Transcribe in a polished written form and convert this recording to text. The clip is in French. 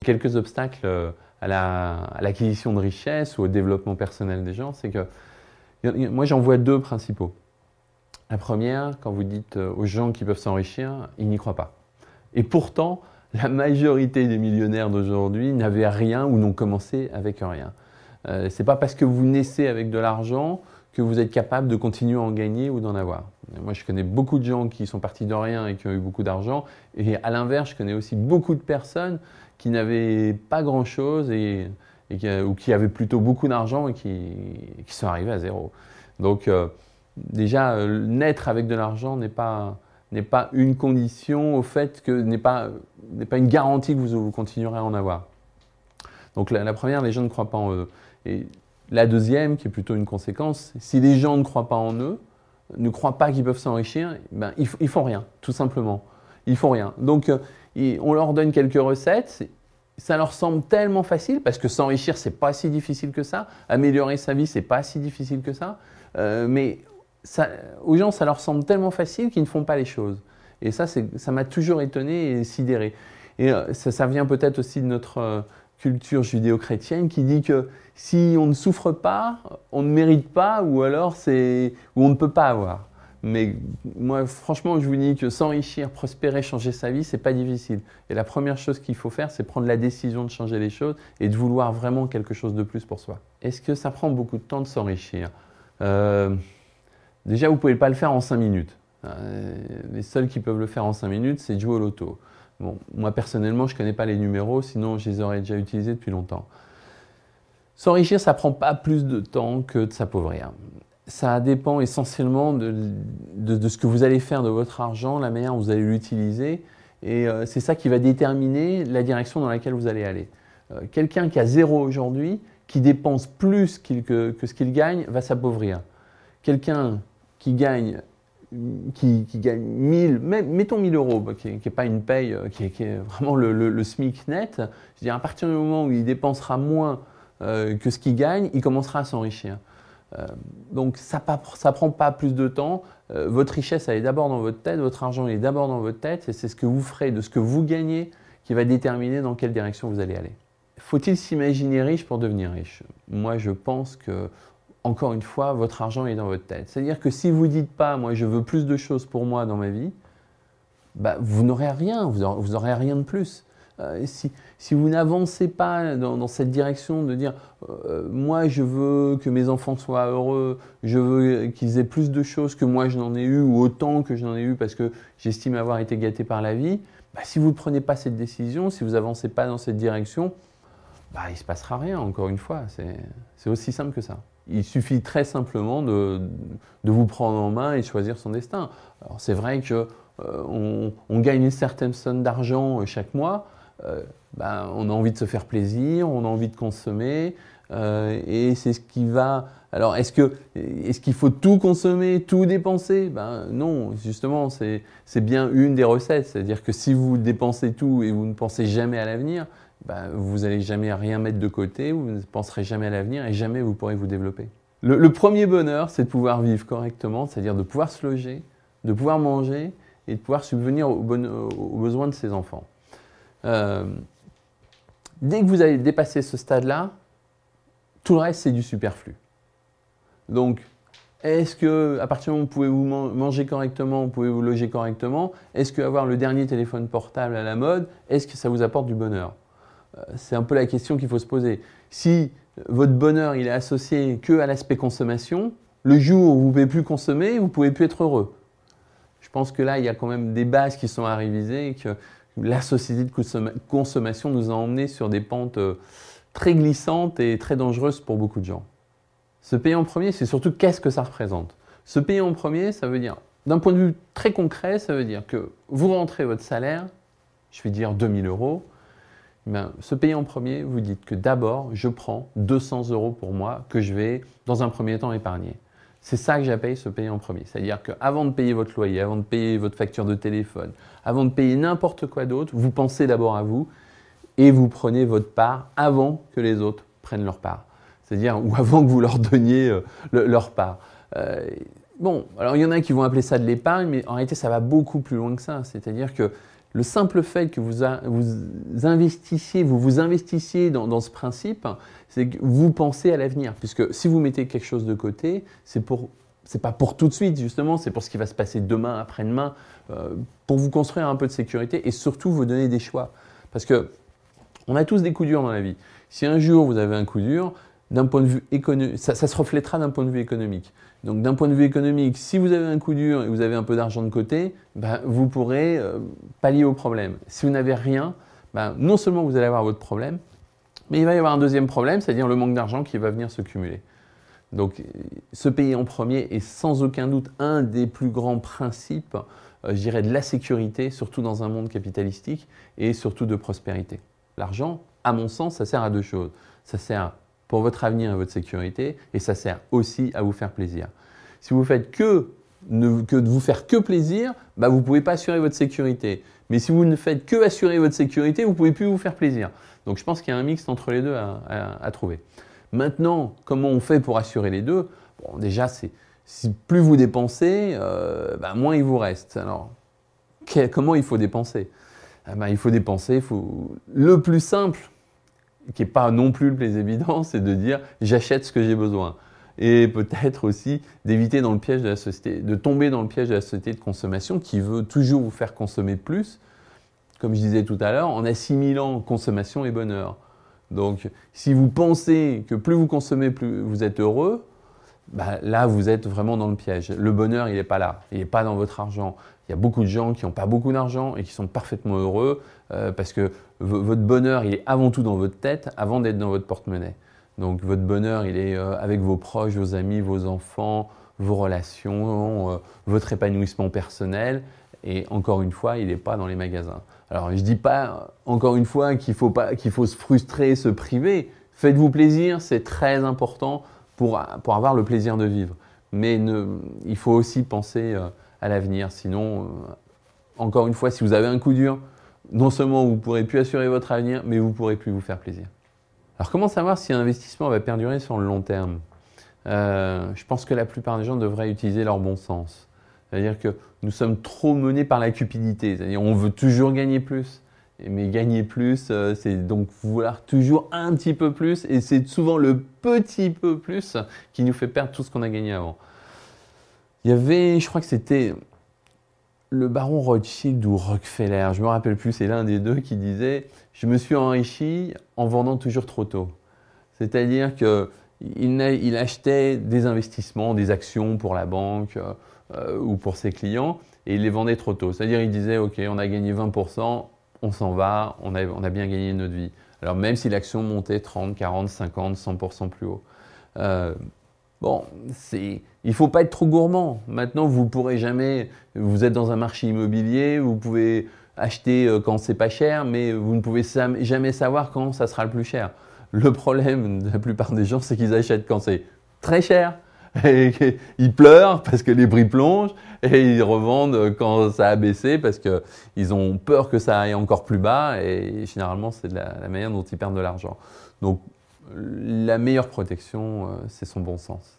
quelques obstacles à l'acquisition de richesse ou au développement personnel des gens, c'est que moi j'en vois deux principaux. La première, quand vous dites aux gens qui peuvent s'enrichir, ils n'y croient pas. Et pourtant, la majorité des millionnaires d'aujourd'hui n'avaient rien ou n'ont commencé avec rien. C'est pas parce que vous naissez avec de l'argent que vous êtes capable de continuer à en gagner ou d'en avoir. Moi, je connais beaucoup de gens qui sont partis de rien et qui ont eu beaucoup d'argent. Et à l'inverse, je connais aussi beaucoup de personnes qui n'avaient pas grand-chose ou qui avaient plutôt beaucoup d'argent et qui sont arrivés à zéro. Donc, déjà, naître avec de l'argent n'est pas une condition au fait que n'est pas une garantie que vous continuerez à en avoir. Donc la première, les gens ne croient pas en eux. Et la deuxième, qui est plutôt une conséquence, si les gens ne croient pas en eux, ne croient pas qu'ils peuvent s'enrichir, ben, ils font rien, tout simplement. Ils font rien. Donc on leur donne quelques recettes, ça leur semble tellement facile, parce que s'enrichir, c'est pas si difficile que ça. Améliorer sa vie, c'est pas si difficile que ça. Mais aux gens, ça leur semble tellement facile qu'ils ne font pas les choses. Et ça m'a toujours étonné et sidéré. Et ça vient peut-être aussi de notre culture judéo-chrétienne qui dit que si on ne souffre pas, on ne mérite pas ou alors on ne peut pas avoir. Mais moi, franchement, je vous dis que s'enrichir, prospérer, changer sa vie, c'est pas difficile. Et la première chose qu'il faut faire, c'est prendre la décision de changer les choses et de vouloir vraiment quelque chose de plus pour soi. Est-ce que ça prend beaucoup de temps de s'enrichir ? Déjà, vous ne pouvez pas le faire en 5 minutes. Les seuls qui peuvent le faire en 5 minutes, c'est de jouer au loto. Bon, moi, personnellement, je ne connais pas les numéros, sinon je les aurais déjà utilisés depuis longtemps. S'enrichir, ça ne prend pas plus de temps que de s'appauvrir. Ça dépend essentiellement de ce que vous allez faire de votre argent, la manière dont vous allez l'utiliser. Et c'est ça qui va déterminer la direction dans laquelle vous allez aller. Quelqu'un qui a 0 aujourd'hui, qui dépense plus que ce qu'il gagne, va s'appauvrir. Quelqu'un qui gagne 1000, mettons 1000 euros, qui n'est pas une paye, qui est vraiment le SMIC net, je veux dire, à partir du moment où il dépensera moins que ce qu'il gagne, il commencera à s'enrichir. Donc ça ne prend pas plus de temps. Votre richesse, elle est d'abord dans votre tête, votre argent est d'abord dans votre tête, et c'est ce que vous ferez de ce que vous gagnez qui va déterminer dans quelle direction vous allez aller. Faut-il s'imaginer riche pour devenir riche ? Moi, je pense que encore une fois, votre argent est dans votre tête. C'est-à-dire que si vous ne dites pas « moi, je veux plus de choses pour moi dans ma vie », bah, vous n'aurez rien, vous n'aurez rien de plus. Si vous n'avancez pas dans cette direction de dire moi, je veux que mes enfants soient heureux, je veux qu'ils aient plus de choses que moi, je n'en ai eu, ou autant que je n'en ai eu parce que j'estime avoir été gâté par la vie, bah, si vous ne prenez pas cette décision, si vous n'avancez pas dans cette direction, bah, il ne se passera rien, encore une fois. C'est aussi simple que ça. Il suffit très simplement de vous prendre en main et de choisir son destin. Alors c'est vrai qu'on gagne une certaine somme d'argent chaque mois, ben, on a envie de se faire plaisir, on a envie de consommer, et c'est ce qui va... Alors est-ce qu'il faut tout consommer, tout dépenser ? Ben non, justement, c'est bien une des recettes. C'est-à-dire que si vous dépensez tout et vous ne pensez jamais à l'avenir, ben, vous n'allez jamais rien mettre de côté, vous ne penserez jamais à l'avenir et jamais vous pourrez vous développer. Le premier bonheur, c'est de pouvoir vivre correctement, c'est-à-dire de pouvoir se loger, de pouvoir manger et de pouvoir subvenir aux besoins de ses enfants. Dès que vous allez dépasser ce stade-là, tout le reste, c'est du superflu. Donc, est-ce qu'à partir du moment où vous pouvez vous manger correctement, vous pouvez vous loger correctement, est-ce qu'avoir le dernier téléphone portable à la mode, est-ce que ça vous apporte du bonheur ? C'est un peu la question qu'il faut se poser. Si votre bonheur il est associé qu'à l'aspect consommation, le jour où vous ne pouvez plus consommer, vous ne pouvez plus être heureux. Je pense que là, il y a quand même des bases qui sont à réviser et que la société de consommation nous a emmenés sur des pentes très glissantes et très dangereuses pour beaucoup de gens. Se payer en premier, c'est surtout qu'est-ce que ça représente. Se payer en premier, ça veut dire, d'un point de vue très concret, ça veut dire que vous rentrez votre salaire, je vais dire 2000 euros, ben, se payer en premier, vous dites que d'abord, je prends 200 euros pour moi que je vais, dans un premier temps, épargner. C'est ça que j'appelle se payer en premier. C'est-à-dire qu'avant de payer votre loyer, avant de payer votre facture de téléphone, avant de payer n'importe quoi d'autre, vous pensez d'abord à vous et vous prenez votre part avant que les autres prennent leur part. C'est-à-dire, ou avant que vous leur donniez leur part. Bon, alors il y en a qui vont appeler ça de l'épargne, mais en réalité, ça va beaucoup plus loin que ça. C'est-à-dire que le simple fait que vous investissiez dans ce principe, c'est que vous pensez à l'avenir. Puisque si vous mettez quelque chose de côté, c'est pas pour tout de suite, justement, c'est pour ce qui va se passer demain, après-demain, pour vous construire un peu de sécurité et surtout vous donner des choix. Parce que on a tous des coups durs dans la vie. Si un jour vous avez un coup dur, d'un point de vue économique, ça se reflètera d'un point de vue économique. Donc d'un point de vue économique, si vous avez un coup dur et vous avez un peu d'argent de côté, ben, vous pourrez pallier au problème. Si vous n'avez rien, ben, non seulement vous allez avoir votre problème, mais il va y avoir un deuxième problème, c'est-à-dire le manque d'argent qui va venir se cumuler. Donc se payer en premier est sans aucun doute un des plus grands principes, je dirais, de la sécurité, surtout dans un monde capitalistique et surtout de prospérité. L'argent, à mon sens, ça sert à deux choses. Ça sert pour votre avenir et votre sécurité, et ça sert aussi à vous faire plaisir. Si vous faites que de vous faire que plaisir, bah vous ne pouvez pas assurer votre sécurité. Mais si vous ne faites que assurer votre sécurité, vous ne pouvez plus vous faire plaisir. Donc je pense qu'il y a un mix entre les deux à trouver. Maintenant, comment on fait pour assurer les deux? Bon, déjà, si plus vous dépensez, bah, moins il vous reste. Alors, comment il faut dépenser? Il faut dépenser, le plus simple, qui n'est pas non plus le plus évident, c'est de dire j'achète ce que j'ai besoin. Et peut-être aussi d'éviter dans le piège de la société, de tomber dans le piège de la société de consommation qui veut toujours vous faire consommer plus, comme je disais tout à l'heure, en assimilant consommation et bonheur. Donc si vous pensez que plus vous consommez, plus vous êtes heureux, bah, là vous êtes vraiment dans le piège. Le bonheur, il n'est pas là, il n'est pas dans votre argent. Il y a beaucoup de gens qui n'ont pas beaucoup d'argent et qui sont parfaitement heureux parce que votre bonheur, il est avant tout dans votre tête avant d'être dans votre porte-monnaie. Donc votre bonheur, il est avec vos proches, vos amis, vos enfants, vos relations, votre épanouissement personnel. Et encore une fois, il n'est pas dans les magasins. Alors je ne dis pas, encore une fois, qu'il faut se frustrer, se priver. Faites-vous plaisir, c'est très important pour avoir le plaisir de vivre. Mais il faut aussi penser à l'avenir. Sinon, encore une fois, si vous avez un coup dur, non seulement vous ne pourrez plus assurer votre avenir, mais vous ne pourrez plus vous faire plaisir. Alors comment savoir si un investissement va perdurer sur le long terme? Je pense que la plupart des gens devraient utiliser leur bon sens. C'est-à-dire que nous sommes trop menés par la cupidité. C'est-à-dire qu'on veut toujours gagner plus. Mais gagner plus, c'est donc vouloir toujours un petit peu plus. Et c'est souvent le petit peu plus qui nous fait perdre tout ce qu'on a gagné avant. Il y avait, je crois que c'était le baron Rothschild ou Rockefeller, je ne me rappelle plus, c'est l'un des deux qui disait « Je me suis enrichi en vendant toujours trop tôt ». C'est-à-dire qu'il achetait des investissements, des actions pour la banque ou pour ses clients et il les vendait trop tôt. C'est-à-dire qu'il disait « Ok, on a gagné 20%, on s'en va, on a bien gagné notre vie ». Alors même si l'action montait 30, 40, 50, 100% plus haut. Bon, il ne faut pas être trop gourmand. Maintenant, vous pourrez jamais, vous êtes dans un marché immobilier, vous pouvez acheter quand c'est pas cher, mais vous ne pouvez jamais savoir quand ça sera le plus cher. Le problème de la plupart des gens, c'est qu'ils achètent quand c'est très cher. Et ils pleurent parce que les prix plongent et ils revendent quand ça a baissé parce qu'ils ont peur que ça aille encore plus bas et généralement, c'est la manière dont ils perdent de l'argent. Donc, la meilleure protection, c'est son bon sens.